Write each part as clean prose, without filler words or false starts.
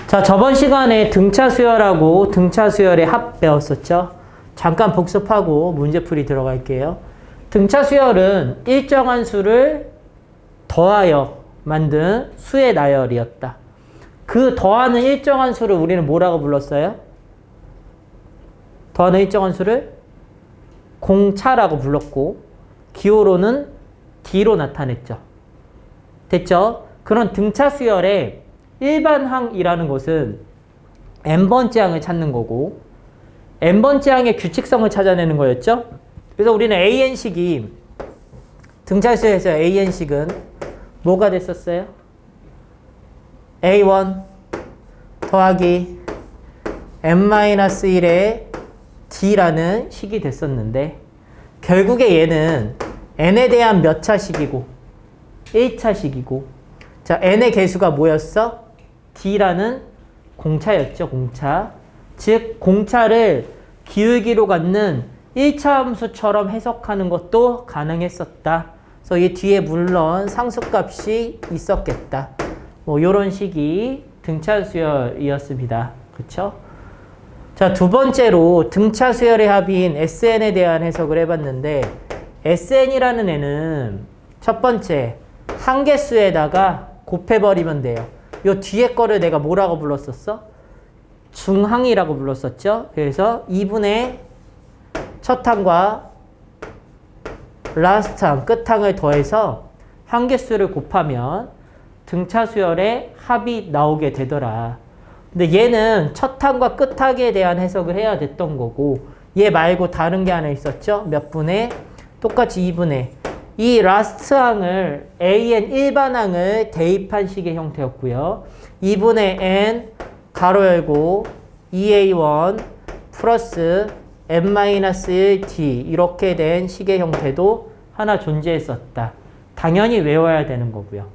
자, 저번 시간에 등차 수열하고 등차 수열의 합 배웠었죠? 잠깐 복습하고 문제풀이 들어갈게요. 등차 수열은 일정한 수를 더하여 만든 수의 나열이었다. 그 더하는 일정한 수를 우리는 뭐라고 불렀어요? 더하는 일정한 수를 공차라고 불렀고 기호로는 D로 나타냈죠. 됐죠? 그런 등차 수열의 일반항이라는 것은 n번째 항을 찾는 거고 n번째 항의 규칙성을 찾아내는 거였죠. 그래서 우리는 AN식이 등차 수열에서 AN식은 뭐가 됐었어요? A1 더하기 n-1의 D라는 식이 됐었는데 결국에 얘는 n에 대한 몇 차식이고 1차식이고 자 n의 개수가 뭐였어? D라는 공차였죠. 공차. 즉 공차를 기울기로 갖는 1차 함수처럼 해석하는 것도 가능했었다. 그래서 이 뒤에 물론 상수값이 있었겠다. 뭐 요런 식이 등차 수열이었습니다. 그쵸? 자, 두 번째로 등차 수열의 합인 SN에 대한 해석을 해봤는데 SN이라는 애는 첫 번째 한개수에다가 곱해버리면 돼요. 요 뒤에 거를 내가 뭐라고 불렀었어? 중항이라고 불렀었죠. 그래서 2분의 첫 항과 라스트 항, 끝항을 더해서 한개수를 곱하면 등차 수열의 합이 나오게 되더라. 근데 얘는 첫 항과 끝 항에 대한 해석을 해야 됐던 거고 얘 말고 다른 게 하나 있었죠. 몇 분의 똑같이 2분의 이 라스트 항을 AN 일반항을 대입한 식의 형태였고요. 2분의 N 가로 열고 2A1 플러스 N-1D 이렇게 된 식의 형태도 하나 존재했었다. 당연히 외워야 되는 거고요.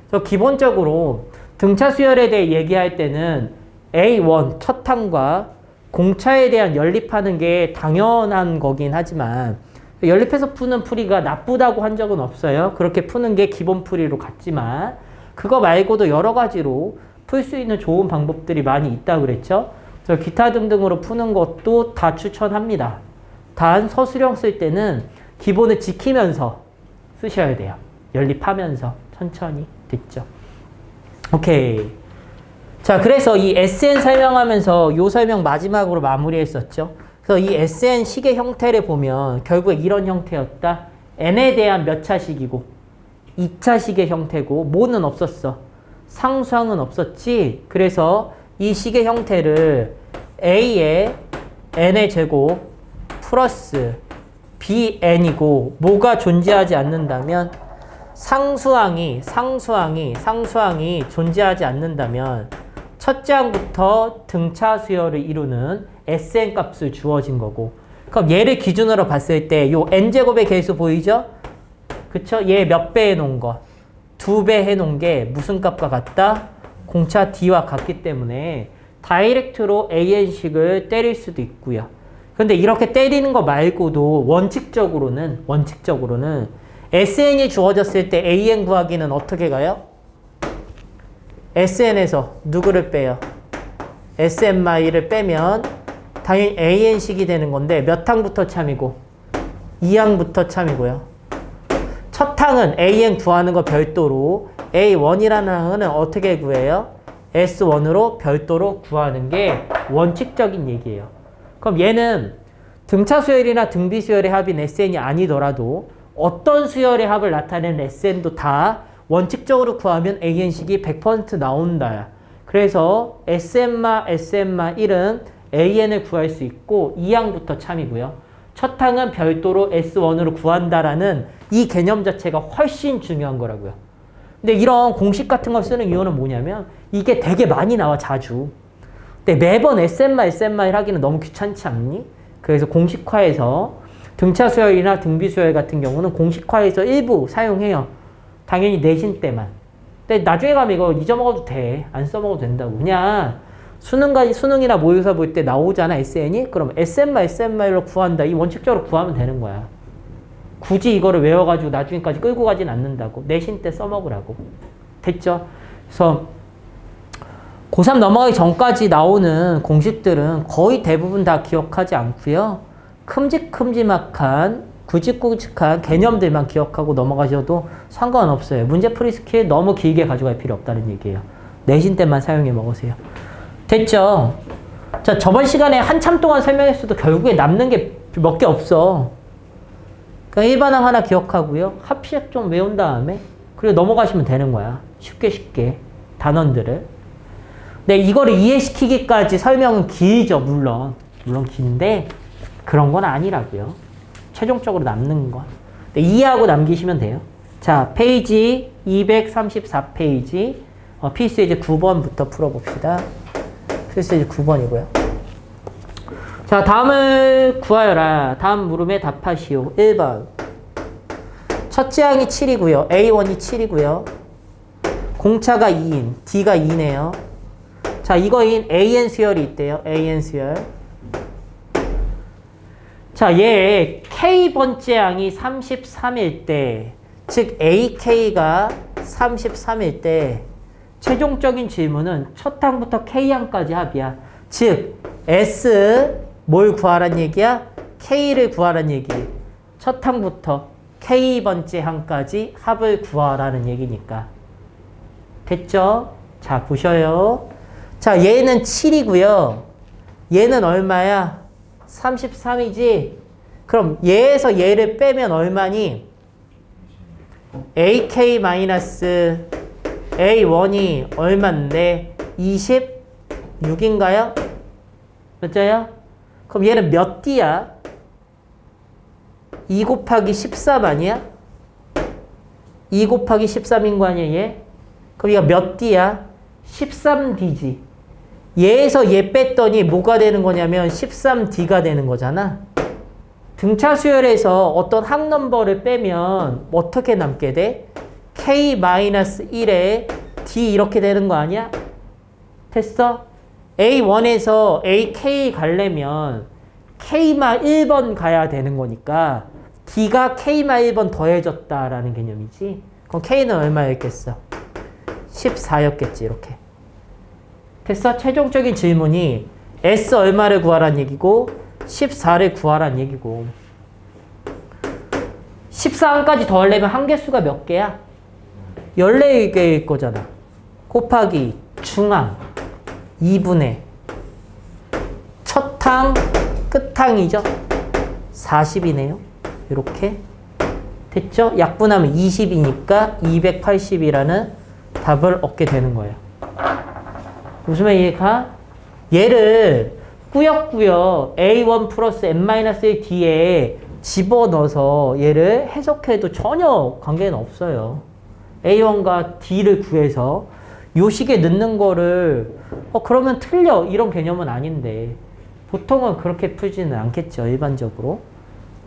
그래서 기본적으로 등차 수열에 대해 얘기할 때는 A1 첫 항과 공차에 대한 연립하는 게 당연한 거긴 하지만 연립해서 푸는 풀이가 나쁘다고 한 적은 없어요. 그렇게 푸는 게 기본 풀이로 갔지만 그거 말고도 여러 가지로 풀 수 있는 좋은 방법들이 많이 있다고 그랬죠. 그래서 기타 등등으로 푸는 것도 다 추천합니다. 단 서술형 쓸 때는 기본을 지키면서 쓰셔야 돼요. 연립하면서 천천히. 됐죠? 오케이. 자, 그래서 이 SN 설명하면서 요 설명 마지막으로 마무리했었죠. 그래서 이 SN 식의 형태를 보면 결국에 이런 형태였다. n에 대한 몇 차식이고 2차식의 형태고 뭐는 없었어. 상수항은 없었지. 그래서 이 식의 형태를 a의 n의 제곱 플러스 bn이고 뭐가 존재하지 않는다면 상수항이 존재하지 않는다면 첫째 항부터 등차 수열을 이루는 SN 값을 주어진 거고 그럼 얘를 기준으로 봤을 때 요 n제곱의 개수 보이죠? 그쵸? 얘 몇 배 해놓은 거? 2배 해놓은 게 무슨 값과 같다? 공차 D와 같기 때문에 다이렉트로 AN식을 때릴 수도 있고요. 근데 이렇게 때리는 거 말고도 원칙적으로는 SN이 주어졌을 때 AN 구하기는 어떻게 가요? SN에서 누구를 빼요? SN마이를 빼면 당연히 AN식이 되는 건데 몇 항부터 참이고 2항부터 참이고요. 첫 항은 AN 구하는 거 별도로 A1이라는 항은 어떻게 구해요? S1으로 별도로 구하는 게 원칙적인 얘기예요. 그럼 얘는 등차 수열이나 등비 수열의 합인 SN이 아니더라도 어떤 수열의 합을 나타내는 SN도 다 원칙적으로 구하면 AN식이 100% 나온다. 그래서 SN마 1은 AN을 구할 수 있고 2항부터 참이고요. 첫 항은 별도로 S1으로 구한다라는 이 개념 자체가 훨씬 중요한 거라고요. 근데 이런 공식 같은 걸 쓰는 이유는 뭐냐면 이게 되게 많이 나와 자주. 근데 매번 SN마 1 하기는 너무 귀찮지 않니? 그래서 공식화해서 등차 수열이나 등비 수열 같은 경우는 공식화해서 일부 사용해요. 당연히 내신 때만. 근데 나중에 가면 이거 잊어먹어도 돼. 안 써먹어도 된다고. 그냥 수능이나 모의고사 볼 때 나오잖아, SN이? 그럼 SN마 1로 구한다. 이 원칙적으로 구하면 되는 거야. 굳이 이거를 외워가지고 나중에까지 끌고 가진 않는다고. 내신 때 써먹으라고. 됐죠? 그래서 고3 넘어가기 전까지 나오는 공식들은 거의 대부분 다 기억하지 않고요. 큼직큼직한 굵직굵직한 개념들만 기억하고 넘어가셔도 상관없어요. 문제풀이 스킬 너무 길게 가져갈 필요 없다는 얘기예요. 내신 때만 사용해 먹으세요. 됐죠? 자, 저번 시간에 한참 동안 설명했어도 결국에 남는 게 몇 개 없어. 그러니까 일반항 하나 기억하고요. 합시액 좀 외운 다음에 그리고 넘어가시면 되는 거야. 쉽게 단원들을. 네, 이거를 이해시키기까지 설명은 길죠. 물론 긴데 그런 건 아니라고요. 최종적으로 남는 거. 네, 이해하고 남기시면 돼요. 자, 페이지 234페이지 필수예제 9번부터 풀어봅시다. 필수예제 9번이고요. 자, 다음을 구하여라. 다음 물음에 답하시오. 1번. 첫째 항이 7이고요. A1이 7이고요. 공차가 2인, D가 2네요. 자, 이거인 AN 수열이 있대요. AN 수열. 자, 얘 K번째 항이 33일 때, 즉 AK가 33일 때 최종적인 질문은 첫 항부터 K항까지 합이야. 즉 S 뭘 구하란 얘기야? K를 구하란 얘기. 첫 항부터 K번째 항까지 합을 구하라는 얘기니까. 됐죠? 자, 보셔요. 자, 얘는 7이고요. 얘는 얼마야? 33이지? 그럼 얘에서 얘를 빼면 얼마니? AK-A1이 얼만데? 26인가요? 몇 자야? 그럼 얘는 몇 D야? 2 곱하기 13 아니야? 2 곱하기 13인 거 아니야, 얘? 그럼 얘가 몇 D야? 13D지. 얘에서 얘 뺐더니 뭐가 되는 거냐면 13D가 되는 거잖아. 등차 수열에서 어떤 항넘버를 빼면 어떻게 남게 돼? K-1에 D 이렇게 되는 거 아니야? 됐어? A1에서 AK 가려면 K만 1번 가야 되는 거니까 D가 K만 1번 더해졌다라는 개념이지. 그럼 K는 얼마였겠어? 14였겠지, 이렇게. 됐어? 최종적인 질문이 S 얼마를 구하란 얘기고 14를 구하란 얘기고 14항까지 더 하려면 항개수가 몇 개야? 14개일 거잖아. 곱하기 중항 2분의 첫항 끝항이죠. 40이네요. 이렇게 됐죠? 약분하면 20이니까 280이라는 답을 얻게 되는 거예요. 무슨 말이야? 얘를 꾸역꾸역 A1 플러스 N-1 뒤에 집어넣어서 얘를 해석해도 전혀 관계는 없어요. A1과 D를 구해서 요 식에 넣는 거를 그러면 틀려 이런 개념은 아닌데 보통은 그렇게 풀지는 않겠죠. 일반적으로.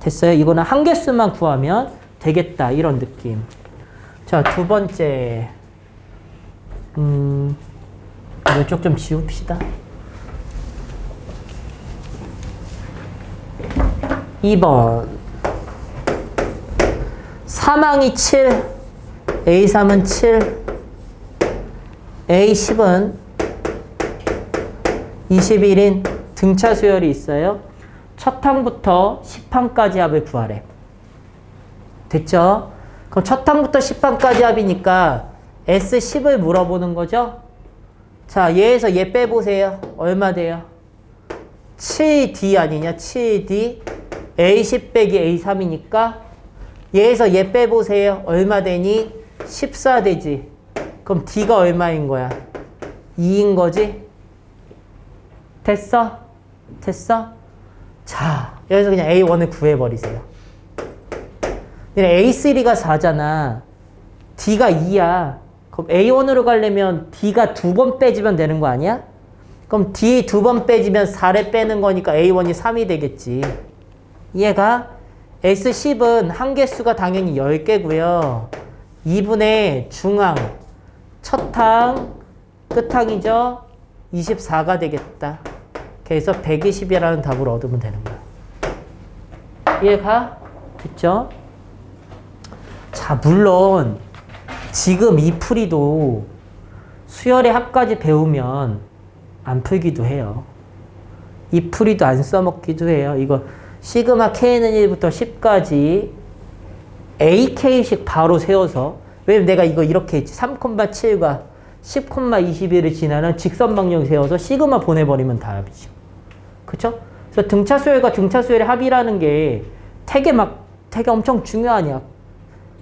됐어요? 이거는 항개수만 구하면 되겠다 이런 느낌. 자, 두 번째 이쪽 좀 지웁시다. 2번 3항이 7 A3은 7 A10은 21인 등차 수열이 있어요. 첫 항부터 10항까지 합을 구하래. 됐죠? 그럼 첫 항부터 10항까지 합이니까 S10을 물어보는 거죠? 자, 얘에서 얘 빼보세요. 얼마 돼요? 7D 아니냐? 7D A10 빼기 A3이니까 얘에서 얘 빼보세요. 얼마 되니? 14 되지. 그럼 D가 얼마인 거야? 2인 거지? 됐어? 됐어? 자, 여기서 그냥 A1을 구해버리세요. A3가 4잖아. D가 2야. 그럼 A1으로 가려면 D가 2번 빼지면 되는 거 아니야? 그럼 D 2번 빼지면 4를 빼는 거니까 A1이 3이 되겠지. 얘가 S10은 항개수가 당연히 10개고요. 2분의 중항, 첫항, 끝항이죠. 24가 되겠다. 그래서 120이라는 답을 얻으면 되는 거야. 이해가? 됐죠? 자, 물론 지금 이 풀이도 수열의 합까지 배우면 안 풀기도 해요. 이 풀이도 안 써먹기도 해요. 이거 시그마 K는 1부터 10까지 AK식 바로 세워서, 왜냐면 내가 이거 이렇게 했지. 3,7과 10,21을 지나는 직선 방정 세워서 시그마 보내버리면 답이죠. 그쵸? 그래서 등차 수열과 등차 수열의 합이라는 게 되게 엄청 중요하냐?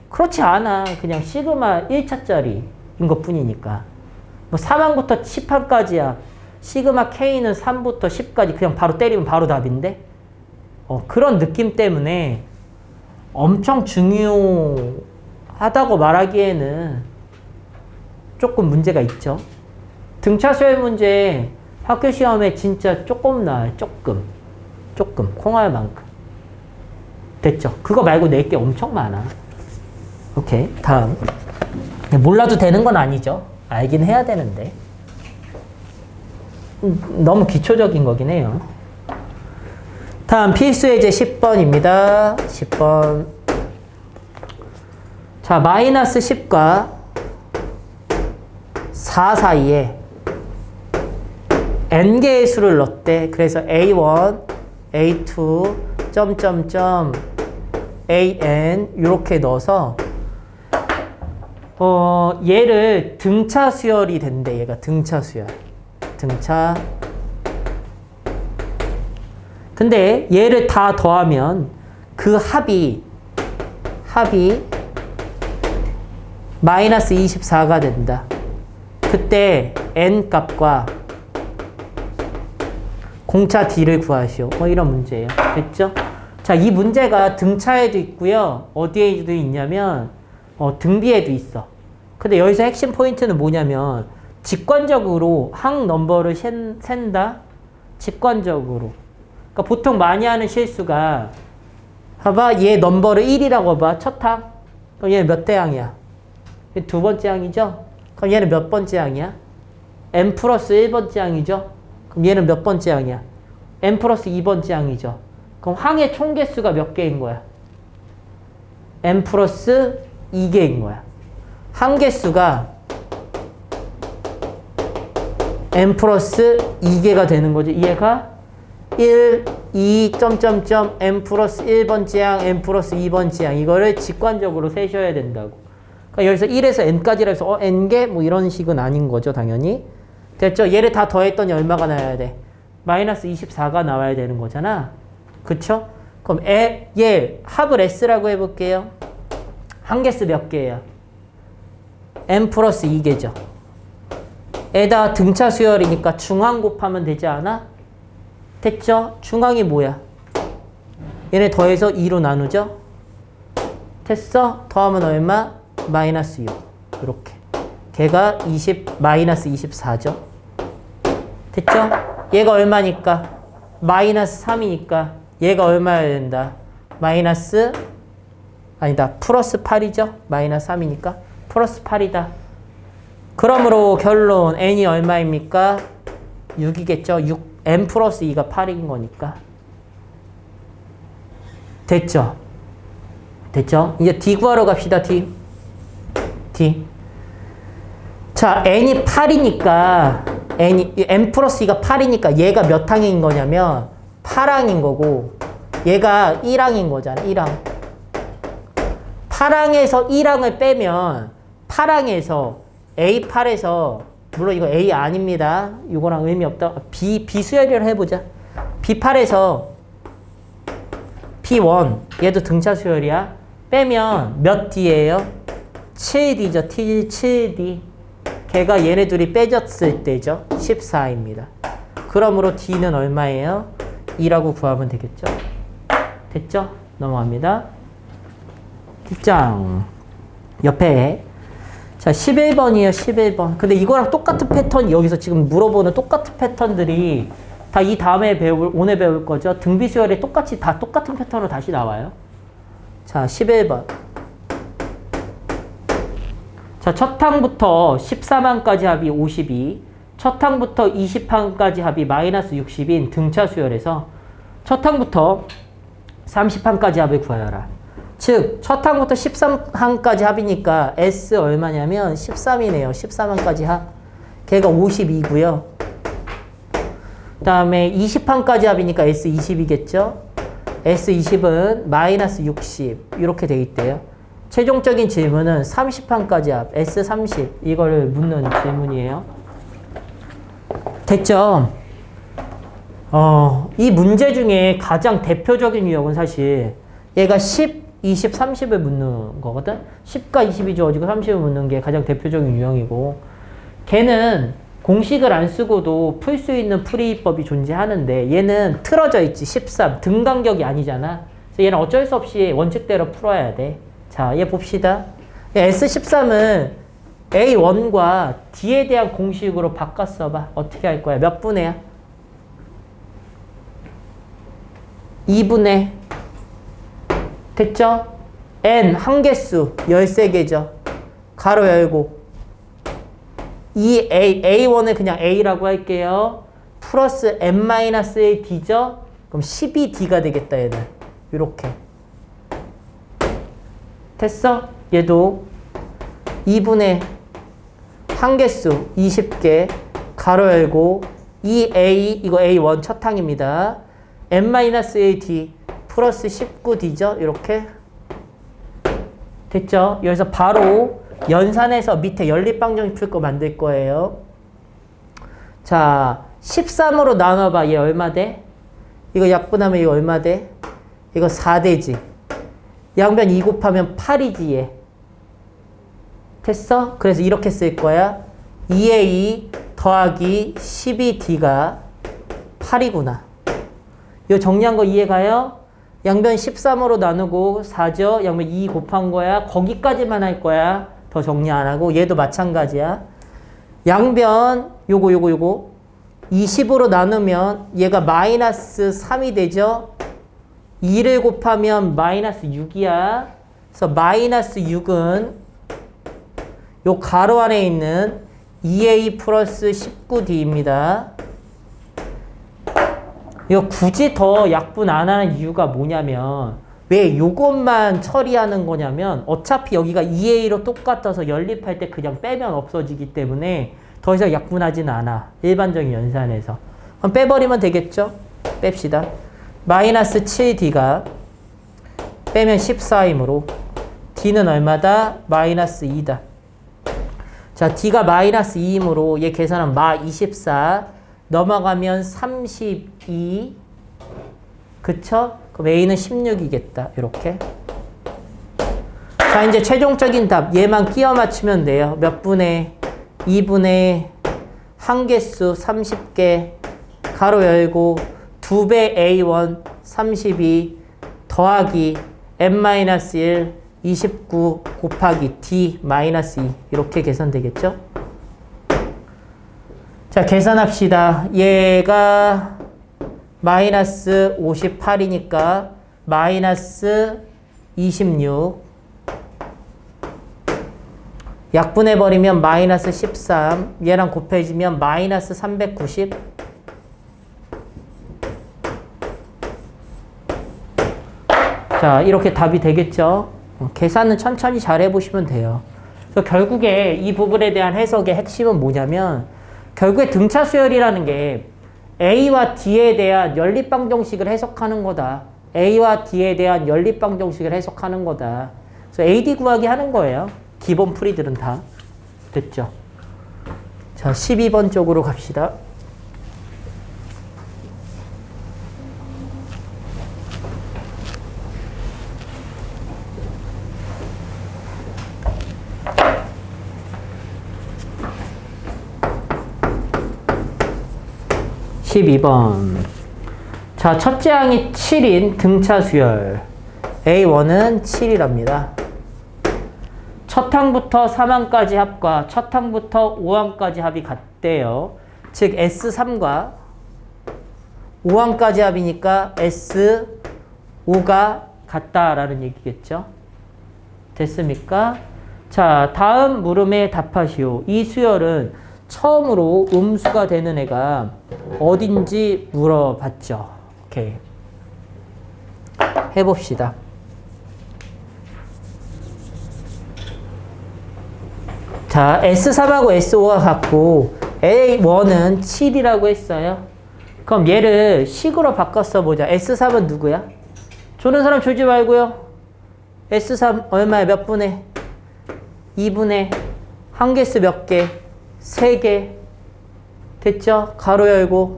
그렇지 않아. 그냥 시그마 1차짜리인 것 뿐이니까. 뭐 4항부터 10항까지야. 시그마 K는 3부터 10까지 그냥 바로 때리면 바로 답인데? 그런 느낌 때문에 엄청 중요하다고 말하기에는 조금 문제가 있죠. 등차 수열 문제 학교 시험에 진짜 조금 나와요. 조금 콩알만큼. 됐죠? 그거 말고 낼 게 엄청 많아. 오케이, 다음. 몰라도 되는 건 아니죠. 알긴 해야 되는데. 너무 기초적인 거긴 해요. 다음 필수예제 10번입니다. 10번. 자, 마이너스 10과 4 사이에 n개의 수를 넣었대. 그래서 A1, A2, an 이렇게 넣어서 얘를 등차 수열이 된대. 얘가 등차 수열. 근데 얘를 다 더하면 그 합이 마이너스 24가 된다. 그때 n 값과 공차 d를 구하시오. 이런 문제예요. 됐죠? 자, 이 문제가 등차에도 있고요. 어디에도 있냐면 등비에도 있어. 근데 여기서 핵심 포인트는 뭐냐면 직관적으로 항 넘버를 센다. 직관적으로. 그러니까 보통 많이 하는 실수가, 봐봐, 얘 넘버를 1이라고 봐. 첫 항. 그럼 얘는 몇 대 항이야? 얘 두 번째 항이죠? 그럼 얘는 몇 번째 항이야? n 플러스 1번째 항이죠? 그럼 얘는 몇 번째 항이야? n 플러스 2번째 항이죠? 그럼 항의 총 개수가 몇 개인 거야? n 플러스 2개인 거야. 항 개수가 n 플러스 2개가 되는 거죠. 이해가? 1, 2, n 플러스 1번째 항, n 플러스 2번째 항. 이거를 직관적으로 세셔야 된다고. 그러니까 여기서 1에서 n까지라 해서 n개? 뭐 이런 식은 아닌 거죠, 당연히. 됐죠? 얘를 다 더했더니 얼마가 나와야 돼? 마이너스 24가 나와야 되는 거잖아. 그쵸? 그럼 얘 합을 S라고 해볼게요. 한 개수 몇 개예요? n 플러스 2개죠. 에다 등차 수열이니까 중항 곱하면 되지 않아? 됐죠? 중항이 뭐야? 얘네 더해서 2로 나누죠? 됐어? 더하면 얼마? 마이너스 6. 이렇게. 걔가 마이너스 24죠? 됐죠? 얘가 얼마니까? 마이너스 3이니까 얘가 얼마여야 된다? 플러스 8이죠? 마이너스 3이니까 플러스 8이다. 그러므로 결론 n이 얼마입니까? 6이겠죠? n 플러스 2가 8인 거니까. 됐죠? 이제 D 구하러 갑시다. D. 자, n이 8이니까 n 플러스 2가 8이니까 얘가 몇 항인 거냐면 8항인 거고 얘가 1항인 거잖아. 1항. 8항에서 1항을 빼면 8항에서 A8에서, 물론 이거 A 아닙니다. 이거랑 의미 없다. B 수열이라 해보자. B8에서 P1 얘도 등차 수열이야. 빼면 몇 D예요? 7D죠. 7D. 걔가 얘네 둘이 빼졌을 때죠. 14입니다. 그러므로 D는 얼마예요? 2라고 구하면 되겠죠. 됐죠? 넘어갑니다. 뒷장 옆에 자 11번이에요. 11번. 근데 이거랑 똑같은 패턴, 여기서 지금 물어보는 똑같은 패턴들이 다 이 다음에 오늘 배울 거죠. 등비수열이 다 똑같은 패턴으로 다시 나와요. 자 11번. 자, 첫 항부터 13항까지 합이 52, 첫 항부터 20항까지 합이 마이너스 60인 등차 수열에서 첫 항부터 30항까지 합을 구하여라. 즉, 첫 항부터 13항까지 합이니까 S 얼마냐면 13이네요. 13항까지 합. 걔가 52고요. 그 다음에 20판까지 합이니까 S20이겠죠? S20은 마이너스 60 이렇게 돼 있대요. 최종적인 질문은 30판까지 합 S30 이거를 묻는 질문이에요. 됐죠? 이 문제 중에 가장 대표적인 유형은 사실 얘가 10, 20, 30을 묻는 거거든? 10과 20이 주어지고 30을 묻는 게 가장 대표적인 유형이고 걔는 공식을 안 쓰고도 풀 수 있는 풀이법이 존재하는데 얘는 틀어져 있지. 13 등간격이 아니잖아. 그래서 얘는 어쩔 수 없이 원칙대로 풀어야 돼. 자, 얘 봅시다. S13은 A1과 D에 대한 공식으로 바꿔 써봐. 어떻게 할 거야? 몇 분의야? 2분의 됐죠? N 한개수 13개죠. 가로 열고 이 A1을 그냥 A라고 할게요. 플러스 N-1D죠? 그럼 12D가 되겠다, 얘는. 이렇게. 됐어? 얘도 2분의 한개수 20개 가로 열고 이 A, 이거 A1 첫 항입니다. N-AD 플러스 19D죠? 이렇게. 됐죠? 여기서 바로 연산해서 밑에 연립방정식 풀 거 만들 거예요. 자, 13으로 나눠봐. 얘 얼마 돼? 이거 약분하면 이거 얼마 돼? 이거 4되지. 양변 2 곱하면 8이지 얘. 됐어? 그래서 이렇게 쓸 거야. 2A 더하기 12D가 8이구나. 이거 정리한 거 이해가요? 양변 13으로 나누고 4죠? 양변 2 곱한 거야. 거기까지만 할 거야. 더 정리 안 하고 얘도 마찬가지야. 양변 요거 20으로 나누면 얘가 마이너스 3이 되죠. 2를 곱하면 마이너스 6이야. 그래서 마이너스 6은 요 가로 안에 있는 2A 플러스 19D입니다. 이거 굳이 더 약분 안 하는 이유가 뭐냐면 왜 요것만 처리하는 거냐면 어차피 여기가 2A로 똑같아서 연립할 때 그냥 빼면 없어지기 때문에 더 이상 약분하진 않아. 일반적인 연산에서. 그럼 빼버리면 되겠죠? 뺍시다. 마이너스 7D가 빼면 14이므로 D는 얼마다? 마이너스 2다. 자, D가 마이너스 2이므로 얘 계산하면 마 24 넘어가면 32 그쵸? 그럼 A는 16이겠다. 이렇게. 자, 이제 최종적인 답. 얘만 끼워 맞추면 돼요. 몇 분의 2분의 한개수 30개 가로 열고 2배 A1 32 더하기 N-1 29 곱하기 D-2 이렇게 계산되겠죠? 자, 계산합시다. 얘가 마이너스 58이니까 마이너스 26 약분해버리면 마이너스 13 얘랑 곱해지면 마이너스 390 자, 이렇게 답이 되겠죠? 계산은 천천히 잘 해보시면 돼요. 그래서 결국에 이 부분에 대한 해석의 핵심은 뭐냐면 결국에 등차 수열이라는 게 A와 D에 대한 연립방정식을 해석하는 거다. A와 D에 대한 연립방정식을 해석하는 거다. 그래서 AD 구하기 하는 거예요. 기본 풀이들은 다. 됐죠? 자, 12번 쪽으로 갑시다. 자, 첫째 항이 7인 등차 수열. A1은 7이랍니다. 첫 항부터 3항까지 합과 첫 항부터 5항까지 합이 같대요. 즉 S3과 5항까지 합이니까 S5가 같다라는 얘기겠죠. 됐습니까? 자, 다음 물음에 답하시오. 이 수열은 처음으로 음수가 되는 애가 어딘지 물어봤죠. 오케이. 해봅시다. 자, S3하고 S5가 같고 A1은 7이라고 했어요. 그럼 얘를 식으로 바꿔 써보자. S3은 누구야? 조는 사람 졸지 말고요. S3 얼마야? 몇 분의? 2분의 한 개수 몇 개? 3개. 됐죠? 가로 열고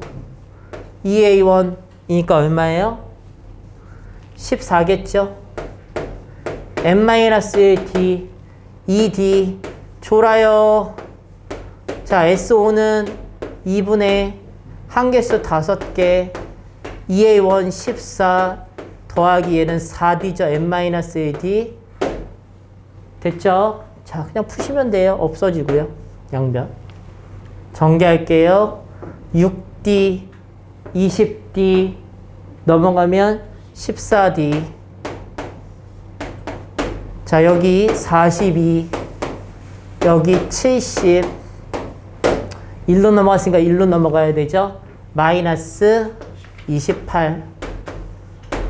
2A1이니까 얼마예요? 14겠죠? n-1d 2d 졸아요. 자, S5는 2분의 한 개수 5개 2A1 14 더하기 얘는 4D죠. n-1d 됐죠? 자, 그냥 푸시면 돼요. 없어지고요. 양변 전개할게요. 6D 20D 넘어가면 14D 자, 여기 42 여기 70 1로 넘어갔으니까 1로 넘어가야 되죠. 마이너스 28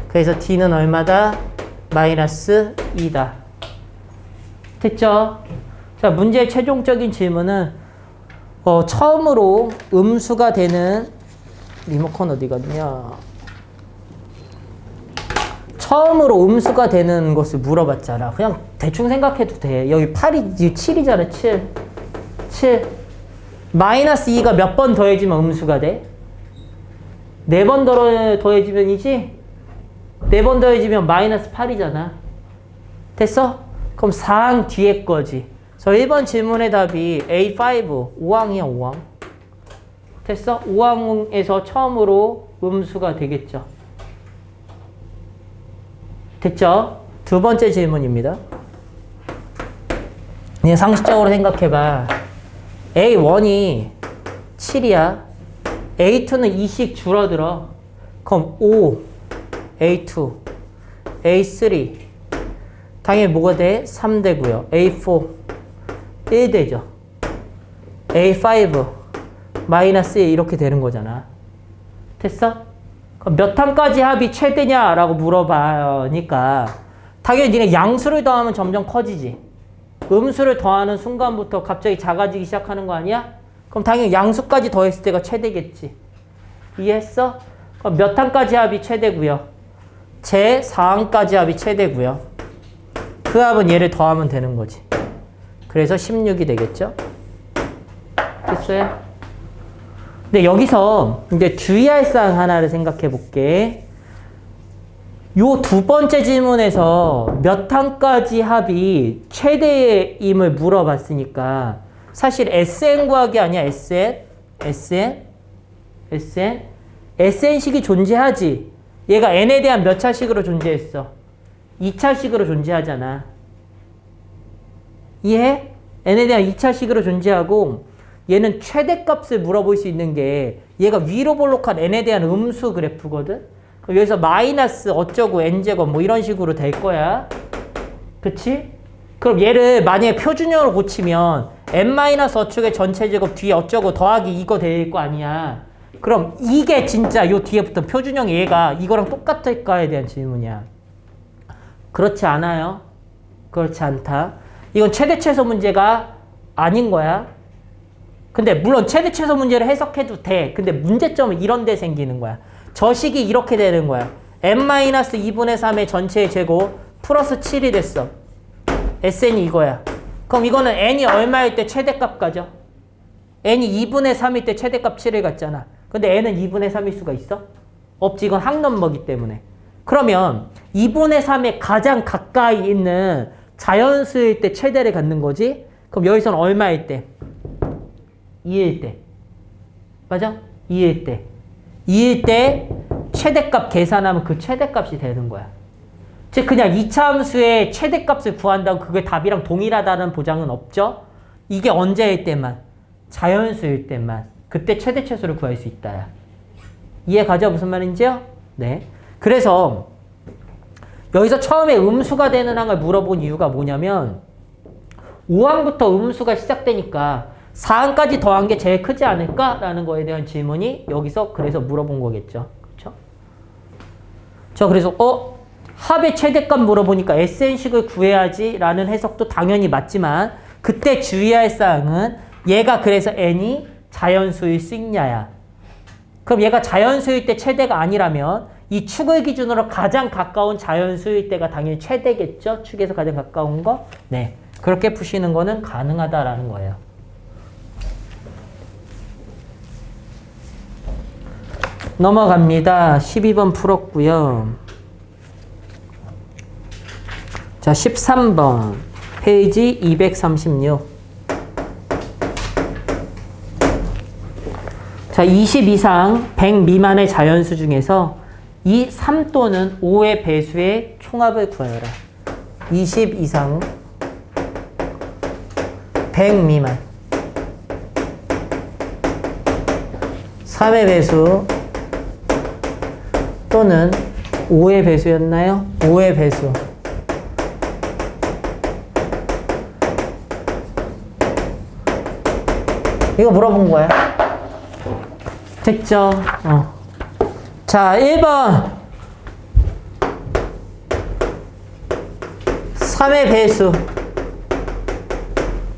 그래서 D는 얼마다? 마이너스 2다. 됐죠? 자, 문제의 최종적인 질문은 처음으로 음수가 되는 리모컨 어디 갔냐? 처음으로 음수가 되는 것을 물어봤잖아. 그냥 대충 생각해도 돼. 여기 8이 7이잖아. 7 마이너스 2가 몇 번 더해지면 음수가 돼? 4번 더해지면이지? 4번 더해지면 마이너스 8이잖아. 됐어? 그럼 4항 뒤에 거지. 저 1번 질문의 답이 A5 5항이야. 5항. 됐어? 5항에서 처음으로 음수가 되겠죠. 됐죠? 두 번째 질문입니다. 그냥 상식적으로 생각해봐. A1이 7이야. A2는 2씩 줄어들어. 그럼 5, A2, A3 당연히 뭐가 돼? 3 되고요. A4 1 되죠. A5 마이너스 1 이렇게 되는 거잖아. 됐어? 그럼 몇 항까지 합이 최대냐라고 물어봐니까 당연히 니네 양수를 더하면 점점 커지지. 음수를 더하는 순간부터 갑자기 작아지기 시작하는 거 아니야? 그럼 당연히 양수까지 더했을 때가 최대겠지. 이해했어? 그럼 몇 항까지 합이 최대고요. 제 4항까지 합이 최대고요. 그 합은 얘를 더하면 되는 거지. 그래서 16이 되겠죠? 됐어요? 근데 여기서 이제 주의할 사항 하나를 생각해 볼게. 요 두 번째 질문에서 몇 항까지 합이 최대임을 물어봤으니까 사실 SN 구하기 아니야. SN식이 존재하지. 얘가 N에 대한 몇 차식으로 존재했어? 2차식으로 존재하잖아. 이해해? N에 대한 2차식으로 존재하고 얘는 최대값을 물어볼 수 있는 게 얘가 위로 볼록한 N에 대한 음수 그래프거든? 그럼 여기서 마이너스 어쩌고 N제곱 뭐 이런 식으로 될 거야. 그치? 그럼 얘를 만약에 표준형으로 고치면 N-어축의 전체 제곱 뒤에 어쩌고 더하기 이거 될 거 아니야. 그럼 이게 진짜 요 뒤에 붙은 표준형 얘가 이거랑 똑같을까에 대한 질문이야. 그렇지 않아요. 그렇지 않다. 이건 최대 최소 문제가 아닌 거야. 근데 물론 최대 최소 문제를 해석해도 돼. 근데 문제점은 이런 데 생기는 거야. 저 식이 이렇게 되는 거야. n-2분의 3의 전체의 제곱 플러스 7이 됐어. SN이 이거야. 그럼 이거는 n이 얼마일 때 최대값 가죠? n이 2분의 3일 때 최대값 7을 갖잖아. 근데 n은 2분의 3일 수가 있어? 없지. 이건 항넘버기 때문에. 그러면 2분의 3에 가장 가까이 있는 자연수일 때 최대를 갖는 거지? 그럼 여기서는 얼마일 때? 2일 때. 맞아? 2일 때. 2일 때 최대값 계산하면 그 최대값이 되는 거야. 즉 그냥 2차 함수의 최대값을 구한다고 그게 답이랑 동일하다는 보장은 없죠? 이게 언제일 때만? 자연수일 때만. 그때 최대 최소를 구할 수 있다야. 이해 가죠? 무슨 말인지요? 네. 그래서 여기서 처음에 음수가 되는 항을 물어본 이유가 뭐냐면 5항부터 음수가 시작되니까 4항까지 더한 게 제일 크지 않을까라는 거에 대한 질문이 여기서 그래서 물어본 거겠죠. 그렇죠? 저 그래서 합의 최대값 물어보니까 SN식을 구해야지라는 해석도 당연히 맞지만 그때 주의할 사항은 얘가 그래서 n이 자연수일 수 있냐야. 그럼 얘가 자연수일 때 최대가 아니라면 이 축을 기준으로 가장 가까운 자연수일 때가 당연히 최대겠죠? 축에서 가장 가까운 거? 네. 그렇게 푸시는 거는 가능하다라는 거예요. 넘어갑니다. 12번 풀었고요. 자, 13번 페이지 236. 자, 20 이상 100 미만의 자연수 중에서 이 3 또는 5의 배수의 총합을 구하여라. 20 이상 100 미만 3의 배수 또는 5의 배수였나요? 5의 배수. 이거 물어본 거야. 됐죠? 자, 1번. 3의 배수.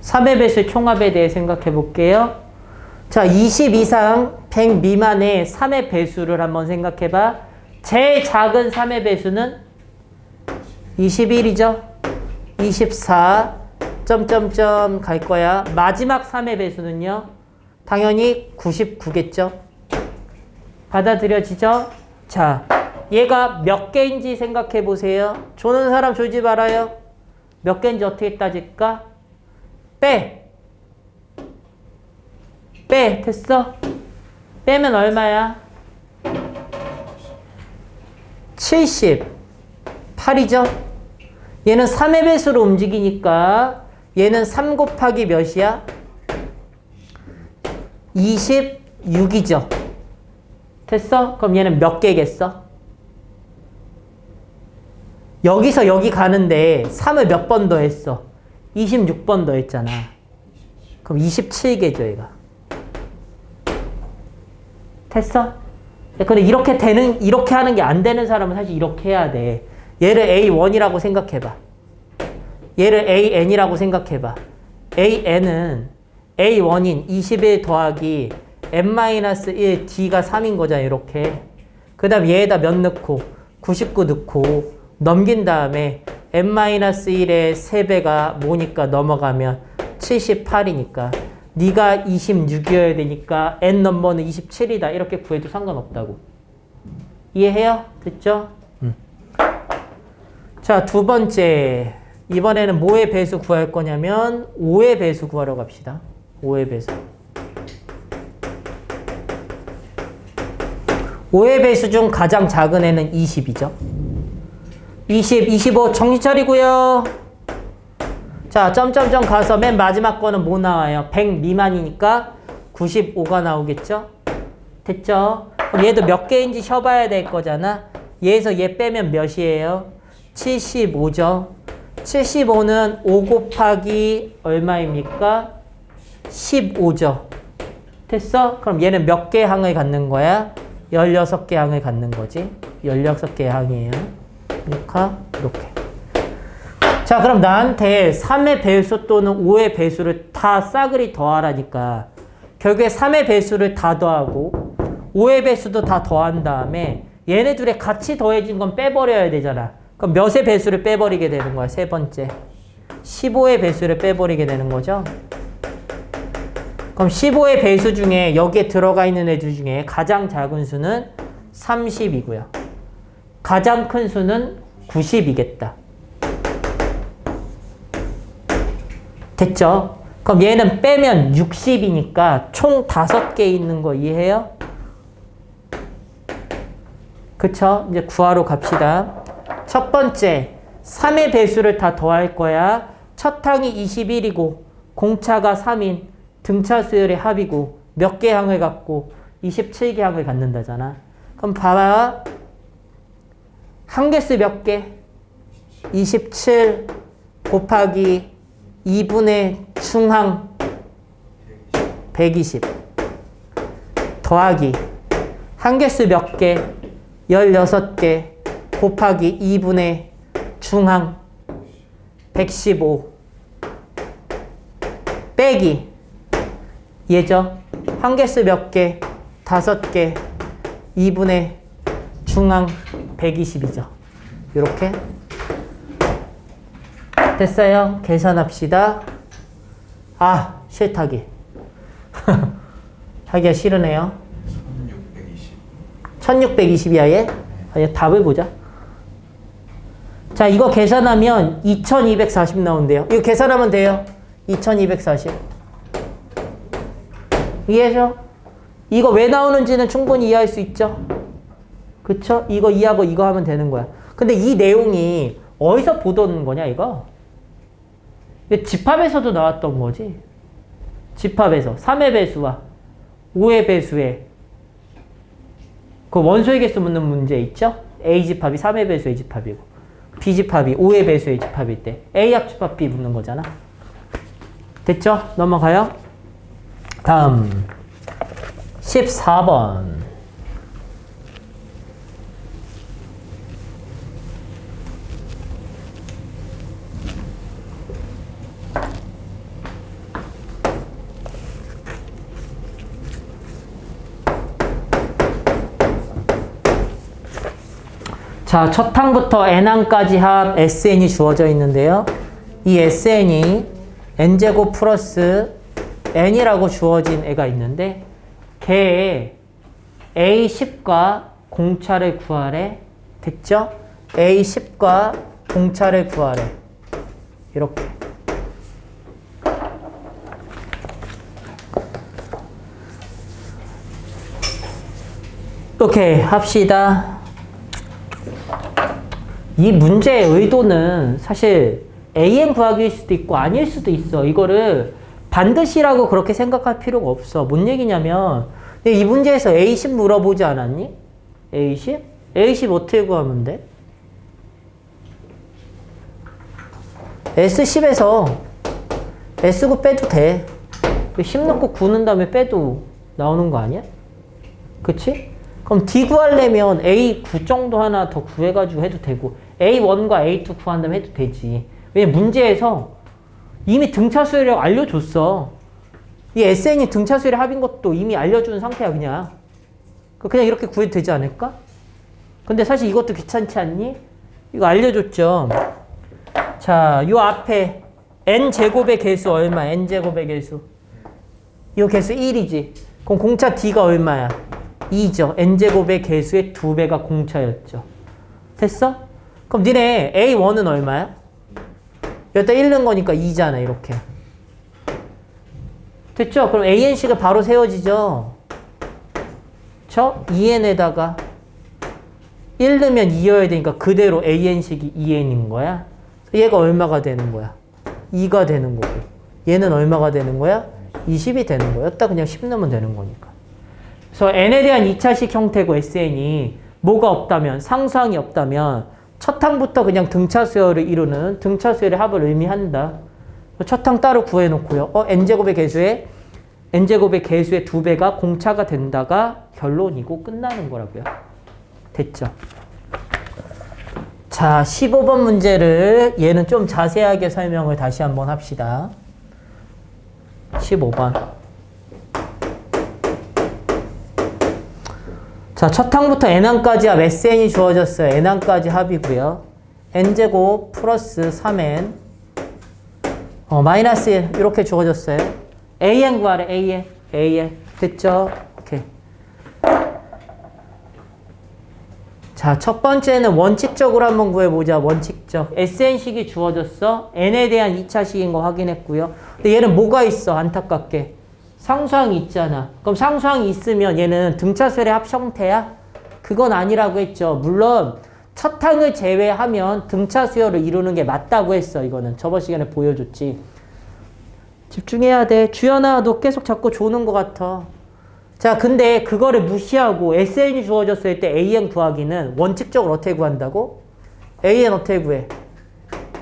3의 배수 총합에 대해 생각해 볼게요. 자, 20 이상 100 미만의 3의 배수를 한번 생각해 봐. 제일 작은 3의 배수는 21이죠. 24 점점점 갈 거야. 마지막 3의 배수는요. 당연히 99겠죠. 받아들여지죠? 자, 얘가 몇 개인지 생각해 보세요. 조는 사람 졸지 말아요. 몇 개인지 어떻게 따질까? 빼. 됐어? 빼면 얼마야? 78이죠? 얘는 3의 배수로 움직이니까 얘는 3 곱하기 몇이야? 26이죠? 됐어? 그럼 얘는 몇 개겠어? 여기서 여기 가는데 3을 몇 번 더 했어? 26번 더 했잖아. 그럼 27개죠, 얘가. 됐어? 근데 이렇게 하는 게 안 되는 사람은 사실 이렇게 해야 돼. 얘를 A1이라고 생각해봐. 얘를 AN이라고 생각해봐. AN은 A1인 21 더하기 N-1 D가 3인 거잖아, 이렇게. 그 다음 얘에다 몇 넣고 99 넣고 넘긴 다음에 N-1의 3배가 뭐니까 넘어가면 78이니까 네가 26이어야 되니까 N 넘버는 27이다. 이렇게 구해도 상관없다고. 이해해요? 됐죠? 자, 두 번째. 이번에는 뭐의 배수 구할 거냐면 5의 배수 구하러 갑시다. 5의 배수. 5의 배수 중 가장 작은 애는 20이죠. 20, 25 정신 차리고요. 자, 점점점 가서 맨 마지막 거는 뭐 나와요? 100 미만이니까 95가 나오겠죠? 됐죠? 그럼 얘도 몇 개인지 쉬어봐야 될 거잖아. 얘에서 얘 빼면 몇이에요? 75죠. 75는 5 곱하기 얼마입니까? 15죠. 됐어? 그럼 얘는 몇 개 항을 갖는 거야? 16개 항을 갖는 거지. 16개 항이에요. 그러니까 이렇게. 자, 그럼 나한테 3의 배수 또는 5의 배수를 다 싸그리 더하라니까 결국에 3의 배수를 다 더하고 5의 배수도 다 더한 다음에 얘네 둘의 같이 더해진 건 빼버려야 되잖아. 그럼 몇의 배수를 빼버리게 되는 거야? 세 번째. 15의 배수를 빼버리게 되는 거죠. 그럼 15의 배수 중에 여기에 들어가 있는 애들 중에 가장 작은 수는 30이고요. 가장 큰 수는 90이겠다. 됐죠? 그럼 얘는 빼면 60이니까 총 5개 있는 거 이해해요? 그쵸? 이제 구하러 갑시다. 첫 번째, 3의 배수를 다 더할 거야. 첫 항이 21이고 공차가 3인 등차 수열의 합이고 몇 개 항을 갖고 27개 항을 갖는다잖아. 그럼 봐봐. 한 개수 몇 개? 27 곱하기 2분의 중항 120 더하기 한 개수 몇 개? 16개 곱하기 2분의 중항 115 빼기 얘죠. 한개수 몇 개? 5개. 2분의 중앙 120이죠. 이렇게 됐어요. 계산합시다. 아, 싫다기. 하기가 싫으네요. 1620이야 얘? 아니, 답을 보자. 자, 이거 계산하면 2240 나온대요. 이거 계산하면 돼요. 2240. 이해하죠? 이거 왜 나오는지는 충분히 이해할 수 있죠? 그쵸? 이거 이해하고 이거 하면 되는 거야. 근데 이 내용이 어디서 보던 거냐 이거? 집합에서도 나왔던 거지. 집합에서 3의 배수와 5의 배수에 그 원소의 개수 묻는 문제 있죠? A집합이 3의 배수 A집합이고 B집합이 5의 배수 A집합일 때 A 합집합 B 묻는 거잖아. 됐죠? 넘어가요. 다음 14번. 자, 첫 항부터 n항까지 합 SN이 주어져 있는데요. 이 SN이 n제곱 플러스 n이라고 주어진 애가 있는데 걔의 A10과 공차를 구하래. 됐죠? A10과 공차를 구하래. 이렇게. 오케이, 합시다. 이 문제의 의도는 사실 AN 구하기일 수도 있고 아닐 수도 있어. 이거를 반드시라고 그렇게 생각할 필요가 없어. 뭔 얘기냐면 이 문제에서 A10 물어보지 않았니? A10? A10 어떻게 구하면 돼? S10에서 S9 빼도 돼. 10 넣고 9 넣은 다음에 빼도 나오는 거 아니야? 그치? 그럼 D 구하려면 A9 정도 하나 더 구해가지고 해도 되고 A1과 A2 구한 다음에 해도 되지. 왜냐면 문제에서 이미 등차 수열이라고 알려줬어. 이 SN이 등차 수열의 합인 것도 이미 알려준 상태야 그냥. 그냥 이렇게 구해도 되지 않을까? 근데 사실 이것도 귀찮지 않니? 이거 알려줬죠. 자, 요 앞에 n제곱의 개수 얼마? n제곱의 개수. 요 개수 1이지. 그럼 공차 D가 얼마야? 2죠. n제곱의 개수의 2배가 공차였죠. 됐어? 그럼 니네 A1은 얼마야? 여기다 1 넣은 거니까 2잖아. 이렇게. 됐죠? 그럼 ANC가 바로 세워지죠? 그쵸? 2n에다가 1 넣으면 2여야 되니까 그대로 AN식이 2n인 거야. 얘가 얼마가 되는 거야? 2가 되는 거고. 얘는 얼마가 되는 거야? 20이 되는 거야. 여기다 그냥 10 넣으면 되는 거니까. 그래서 n에 대한 2차식 형태고 SN이 뭐가 없다면, 상수항이 없다면 첫 항부터 그냥 등차 수열을 이루는 등차 수열의 합을 의미한다. 첫 항 따로 구해놓고요. n제곱의 개수에 n제곱의 개수의 2배가 공차가 된다가 결론이고 끝나는 거라고요. 됐죠? 자, 15번 문제를 얘는 좀 자세하게 설명을 다시 한번 합시다. 15번. 자, 첫 항부터 n항까지 합 SN이 주어졌어요. n항까지 합이고요. n제곱 플러스 3n 마이너스 1 이렇게 주어졌어요. an 구하래. an 됐죠? 오케이. 자, 첫 번째는 원칙적으로 한번 구해보자. 원칙적. SN식이 주어졌어. n에 대한 2차식인 거 확인했고요. 근데 얘는 뭐가 있어? 안타깝게. 상수항이 있잖아. 그럼 상수항이 있으면 얘는 등차수열의 합 형태야? 그건 아니라고 했죠. 물론 첫 항을 제외하면 등차수열을 이루는 게 맞다고 했어. 이거는 저번 시간에 보여줬지. 집중해야 돼. 주연아, 너 계속 자꾸 조는 것 같아. 자, 근데 그거를 무시하고 SN이 주어졌을 때 AN 구하기는 원칙적으로 어떻게 구한다고? AN 어떻게 구해?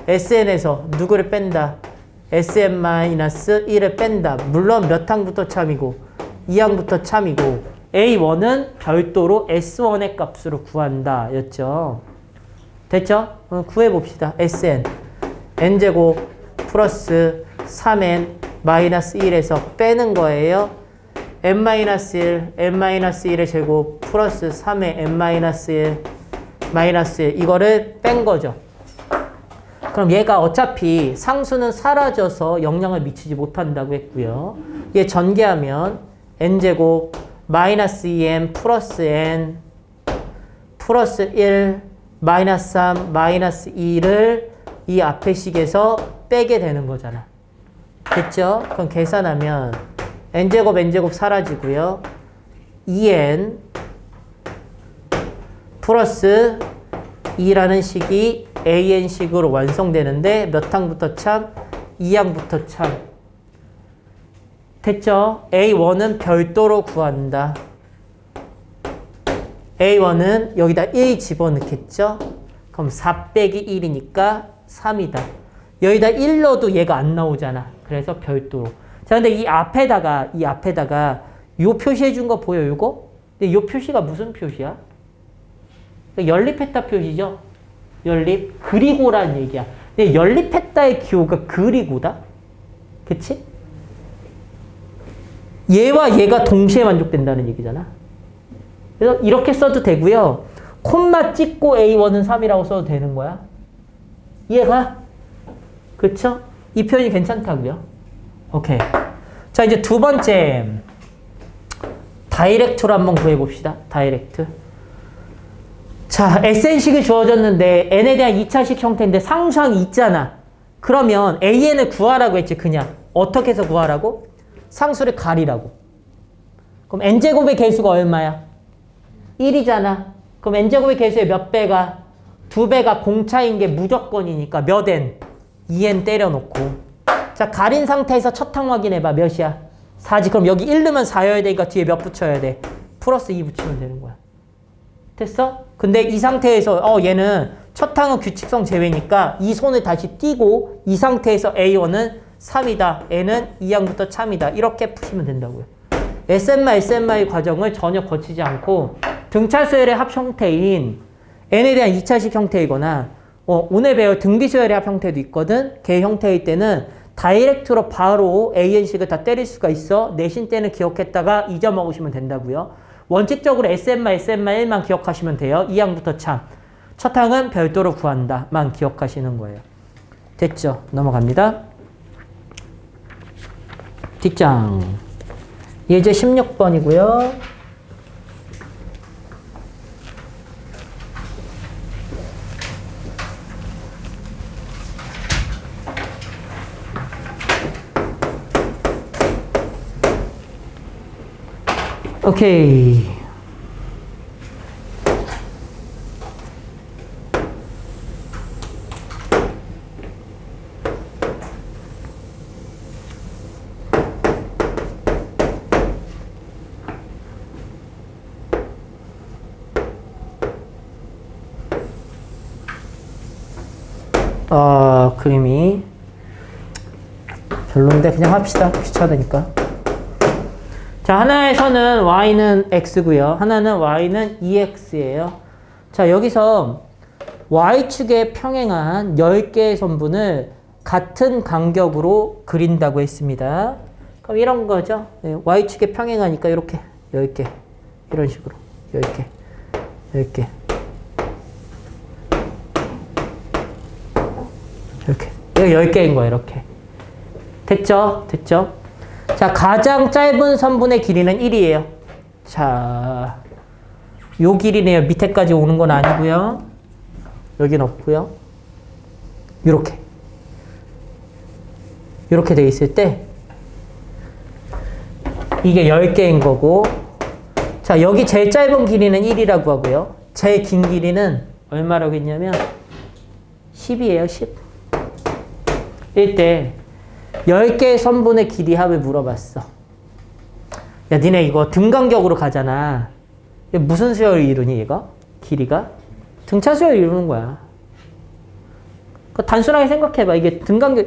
SN에서 누구를 뺀다? SN-1을 뺀다. 물론 몇 항부터 참이고 2항부터 참이고 A1은 별도로 S1의 값으로 구한다 였죠. 됐죠? 구해봅시다. SN n제곱 플러스 3n 마이너스 1에서 빼는 거예요. n-1, n-1의 제곱 플러스 3의 n-1 마이너스 1 이거를 뺀 거죠. 그럼 얘가 어차피 상수는 사라져서 영향을 미치지 못한다고 했고요. 얘 전개하면 n제곱 마이너스 2n 플러스 n 플러스 1 마이너스 3 마이너스 2를 이 앞에 식에서 빼게 되는 거잖아. 됐죠? 그럼 계산하면 n제곱 사라지고요. 2n 플러스 2라는 식이 an식으로 완성되는데 몇 항부터 참? 2항부터 참. 됐죠? a1은 별도로 구한다. a1은 여기다 1 집어넣겠죠? 그럼 4 빼기 1이니까 3이다. 여기다 1 넣어도 얘가 안 나오잖아. 그래서 별도로. 자, 근데 이 앞에다가 요 표시해 준 거 보여, 요거? 근데 요 표시가 무슨 표시야? 연립했다 표시죠? 연립. 그리고란 얘기야. 근데 연립했다의 기호가 그리고다? 그치? 얘와 얘가 동시에 만족된다는 얘기잖아. 그래서 이렇게 써도 되고요. 콤마 찍고 A1은 3이라고 써도 되는 거야. 이해가? 그쵸? 이 표현이 괜찮다고요. 오케이. 자, 이제 두 번째. 다이렉트로 한번 구해봅시다. 다이렉트. 자, SN식이 주어졌는데 n에 대한 2차식 형태인데 상수항이 있잖아. 그러면 AN을 구하라고 했지, 그냥. 어떻게 해서 구하라고? 상수를 가리라고. 그럼 n제곱의 개수가 얼마야? 1이잖아. 그럼 n제곱의 개수의 몇 배가? 2배가 공차인 게 무조건이니까 몇 n? 2n 때려놓고. 자, 가린 상태에서 첫 항 확인해봐. 몇이야? 4지. 그럼 여기 1 넣으면 4여야 되니까 뒤에 몇 붙여야 돼? 플러스 2 붙이면 되는 거야. 됐어? 근데 이 상태에서 얘는 첫 항은 규칙성 제외니까 이 손을 다시 띄고 이 상태에서 A1은 3이다. N은 2항부터 참이다. 이렇게 푸시면 된다고요. SMI 과정을 전혀 거치지 않고 등차수열의 합 형태인 N에 대한 2차식 형태이거나 오늘 배울 등비수열의 합 형태도 있거든. 걔 형태일 때는 다이렉트로 바로 AN식을 다 때릴 수가 있어. 내신 때는 기억했다가 잊어먹으시면 된다고요. 원칙적으로 SMI1만 기억하시면 돼요. 2항부터 참. 첫 항은 별도로 구한다. 만 기억하시는 거예요. 됐죠? 넘어갑니다. 뒷장. 예제 16번이고요. 오케이. 그림이 별론데 그냥 합시다. 귀찮으니까. 자, 하나에서는 y는 x고요. 하나는 y는 2x예요. 자, 여기서 y축에 평행한 10개의 선분을 같은 간격으로 그린다고 했습니다. 그럼 이런 거죠. 네, y축에 평행하니까 이렇게 10개. 이런 식으로 10개. 10개. 이렇게. 여기 10개인 거예요. 이렇게. 됐죠? 됐죠? 자, 가장 짧은 선분의 길이는 1이에요. 자, 요 길이네요. 밑에까지 오는 건 아니고요. 여긴 없고요. 요렇게. 요렇게 돼 있을 때 이게 10개인 거고, 자, 여기 제일 짧은 길이는 1이라고 하고요. 제일 긴 길이는 얼마라고 했냐면 10이에요. 10. 이때 10개의 선분의 길이 합을 물어봤어. 야, 니네 이거 등간격으로 가잖아. 무슨 수열을 이루니, 얘가? 길이가? 등차 수열을 이루는 거야. 단순하게 생각해봐. 이게 등간격,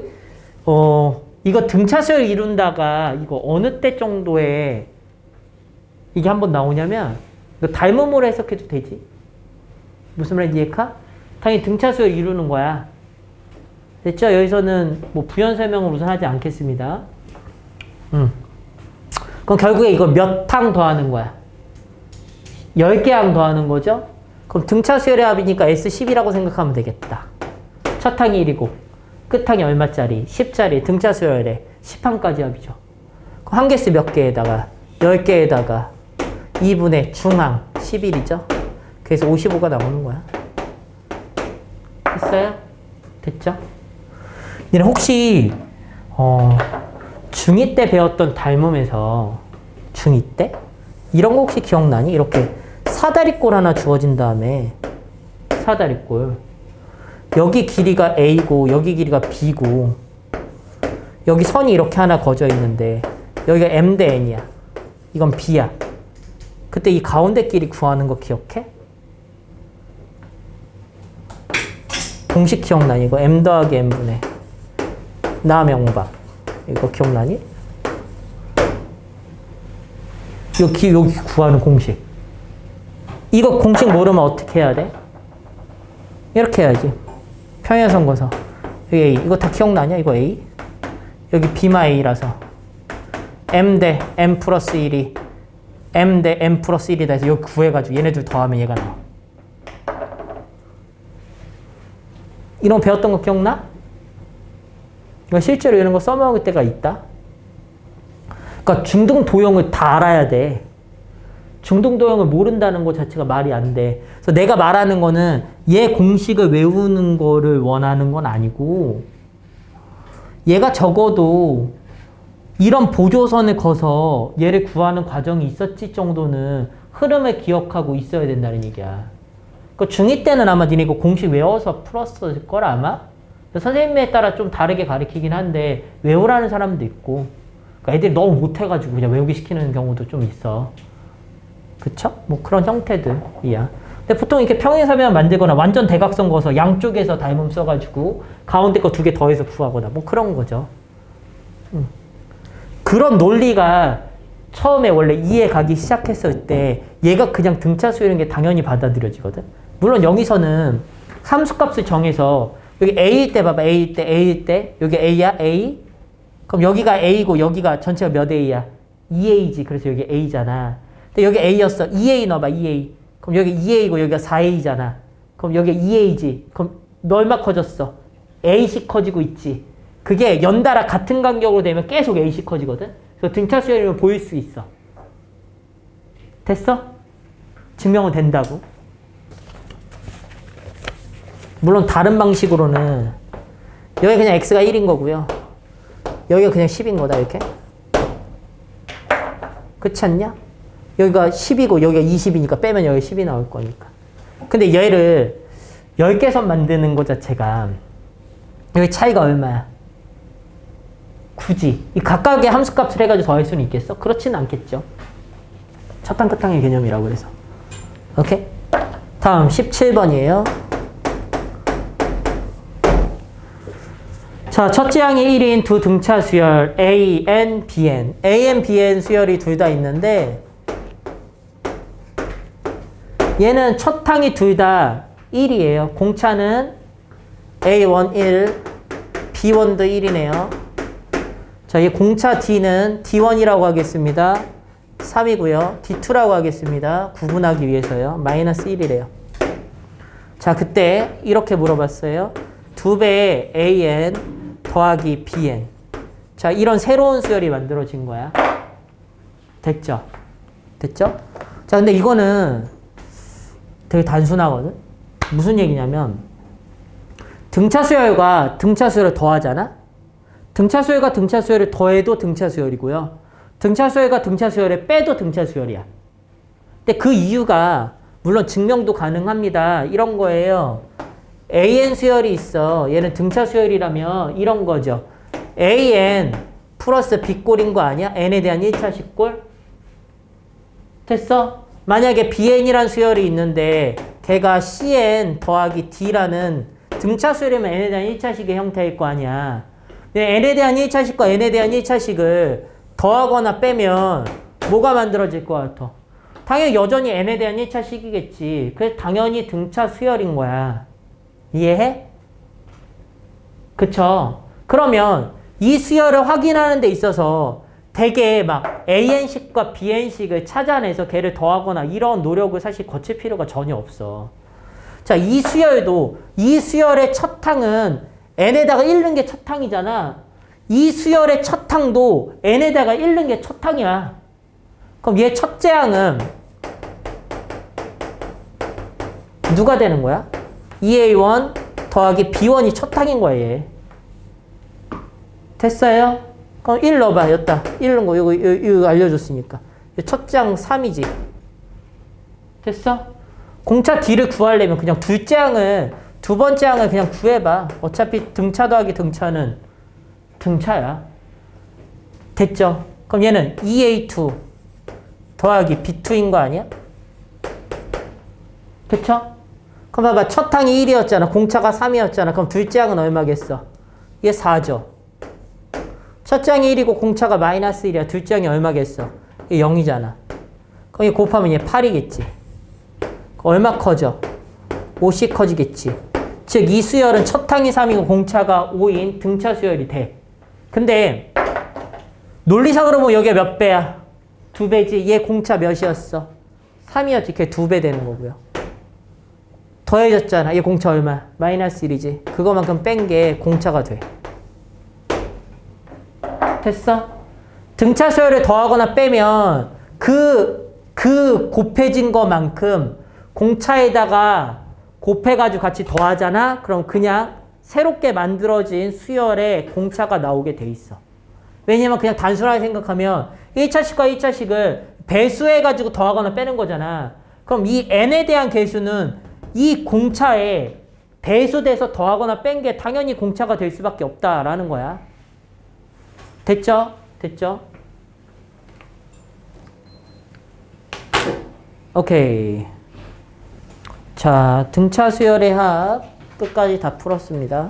이거 등차 수열을 이룬다가 이거 어느 때 정도에 이게 한번 나오냐면, 이거 닮음으로 해석해도 되지? 무슨 말인지 이해가? 당연히 등차 수열을 이루는 거야. 됐죠? 여기서는 뭐 부연 설명을 우선 하지 않겠습니다. 그럼 결국에 이거 몇 항 더하는 거야? 10개 항 더하는 거죠? 그럼 등차 수열의 합이니까 S10이라고 생각하면 되겠다. 첫 항이 1이고 끝 항이 얼마짜리? 10짜리 등차 수열의 10항까지 합이죠. 그럼 한개수 몇 개에다가? 10개에다가 2분의 중항 11이죠? 그래서 55가 나오는 거야. 됐어요? 됐죠? 니네 혹시 중2 때 배웠던 닮음에서 중2 때? 이런 거 혹시 기억나니? 이렇게 사다리꼴 하나 주어진 다음에 사다리꼴 여기 길이가 A고 여기 길이가 B고 여기 선이 이렇게 하나 그어져 있는데 여기가 M 대 N이야. 이건 B야. 그때 이 가운데 길이 구하는 거 기억해? 공식 기억나니? 이거 M 더하기 N분의 나 명박 이거 기억나니? 여기 구하는 공식 이거 공식 모르면 어떻게 해야 돼? 이렇게 해야지. 평행선 거서 여기 A 이거 다 기억나냐? 이거 A 여기 B마 A라서 M 대 M 플러스 1이 M 대 M 플러스 1이다 해서 여기 구해가지고 얘네들 더하면 얘가 나와. 이런 거 배웠던 거 기억나? 실제로 이런 거 써먹을 때가 있다. 그러니까 중등 도형을 다 알아야 돼. 중등 도형을 모른다는 것 자체가 말이 안 돼. 그래서 내가 말하는 거는 얘 공식을 외우는 거를 원하는 건 아니고 얘가 적어도 이런 보조선을 커서 얘를 구하는 과정이 있었지 정도는 흐름을 기억하고 있어야 된다는 얘기야. 그러니까 중2 때는 아마 니네 이거 공식 외워서 풀었을 걸 아마? 선생님에 따라 좀 다르게 가르치긴 한데 외우라는 사람도 있고 그러니까 애들이 너무 못해가지고 그냥 외우기 시키는 경우도 좀 있어. 그쵸? 뭐 그런 형태들이야. 근데 보통 이렇게 평행사변 만들거나 완전 대각선 거서 양쪽에서 닮음 써가지고 가운데 거 2개 더해서 구하거나 뭐 그런 거죠. 그런 논리가 처음에 원래 이해 가기 시작했을 때 얘가 그냥 등차 수열인 게 당연히 받아들여지거든. 물론 여기서는 함수값을 정해서 여기 A일 때 봐봐. A일 때 여기 A야? A? 그럼 여기가 A고 여기가 전체가 몇 A야? 2A지. 그래서 여기 A잖아. 근데 여기 A였어. 2A 넣어봐. 2A. 그럼 여기 2A고 여기가 4A잖아. 그럼 여기 2A지. 그럼 얼마 커졌어? A씩 커지고 있지. 그게 연달아 같은 간격으로 되면 계속 A씩 커지거든. 그래서 등차 수열이면 보일 수 있어. 됐어? 증명은 된다고. 물론 다른 방식으로는 여기 그냥 x가 1인 거고요. 여기가 그냥 10인 거다 이렇게. 그렇지 않냐? 여기가 10이고 여기가 20이니까 빼면 여기 10이 나올 거니까. 근데 얘를 10개 선 만드는 것 자체가 여기 차이가 얼마야? 굳이 이 각각의 함수값을 해가지고 더할 수는 있겠어? 그렇지는 않겠죠. 첫 항 끝항의 개념이라고 그래서. 오케이? 다음 17번이에요. 자, 첫째 항의 1인 두 등차 수열 A, N, Bn. A, N, Bn 수열이 둘 다 있는데 얘는 첫 항이 둘 다 1이에요. 공차는 A1 1, B1도 1이네요. 자, 이 공차 D는 D1이라고 하겠습니다. 3이고요. D2라고 하겠습니다. 구분하기 위해서요. 마이너스 1이래요. 자, 그때 이렇게 물어봤어요. 2배의 AN 더하기 BN. 자, 이런 새로운 수열이 만들어진 거야. 됐죠? 됐죠? 자, 근데 이거는 되게 단순하거든? 무슨 얘기냐면 등차 수열과 등차 수열을 더하잖아? 등차 수열과 등차 수열을 더해도 등차 수열이고요. 등차 수열과 등차 수열을 빼도 등차 수열이야. 근데 그 이유가 물론 증명도 가능합니다. 이런 거예요. AN 수열이 있어. 얘는 등차 수열이라면 이런 거죠. AN 플러스 B꼴인 거 아니야? N에 대한 1차식 꼴? 됐어? 만약에 BN이란 수열이 있는데 걔가 CN 더하기 D라는 등차 수열이면 N에 대한 1차식의 형태일 거 아니야. N에 대한 1차식과 N에 대한 1차식을 더하거나 빼면 뭐가 만들어질 것 같아? 당연히 여전히 N에 대한 1차식이겠지. 그래서 당연히 등차 수열인 거야. 이해해? 그쵸? 그러면 이 수열을 확인하는 데 있어서 되게 막 AN식과 BN식을 찾아내서 걔를 더하거나 이런 노력을 사실 거칠 필요가 전혀 없어. 자, 이 수열도, 이 수열의 첫 항은 n에다가 1는 게 첫 항이잖아. 이 수열의 첫 항도 n에다가 1는 게 첫 항이야. 그럼 얘 첫째 항은 누가 되는 거야? 2a1 더하기 b1이 첫 항인 거야, 얘. 됐어요? 그럼 1 넣어봐, 였다. 1 넣은 거, 이거 알려줬으니까. 첫째 항 3이지. 됐어? 공차 D를 구하려면 그냥 둘째 항을, 두 번째 항을 그냥 구해봐. 어차피 등차 더하기 등차는 등차야. 됐죠? 그럼 얘는 2a2 더하기 b2인 거 아니야? 그쵸? 그럼 봐봐. 첫 항이 1이었잖아. 공차가 3이었잖아. 그럼 둘째 항은 얼마겠어? 얘 4죠. 첫째 항이 1이고 공차가 마이너스 1이야. 둘째 항이 얼마겠어? 얘 0이잖아. 그럼 얘 곱하면 얘 8이겠지. 얼마 커져? 5씩 커지겠지. 즉, 이 수열은 첫 항이 3이고 공차가 5인 등차 수열이 돼. 근데 논리상으로 보면 여기가 몇 배야? 2배지. 얘 공차 몇이었어? 3이었지. 걔 2배 되는 거고요. 더해졌잖아. 얘 공차 얼마? 마이너스 1이지. 그거만큼 뺀 게 공차가 돼. 됐어? 등차 수열을 더하거나 빼면 그 곱해진 것만큼 공차에다가 곱해가지고 같이 더하잖아? 그럼 그냥 새롭게 만들어진 수열에 공차가 나오게 돼 있어. 왜냐면 그냥 단순하게 생각하면 1차식과 2차식을 배수해가지고 더하거나 빼는 거잖아. 그럼 이 n에 대한 계수는 이 공차에 배수돼서 더하거나 뺀 게 당연히 공차가 될 수밖에 없다라는 거야. 됐죠? 됐죠? 오케이. 자, 등차 수열의 합 끝까지 다 풀었습니다.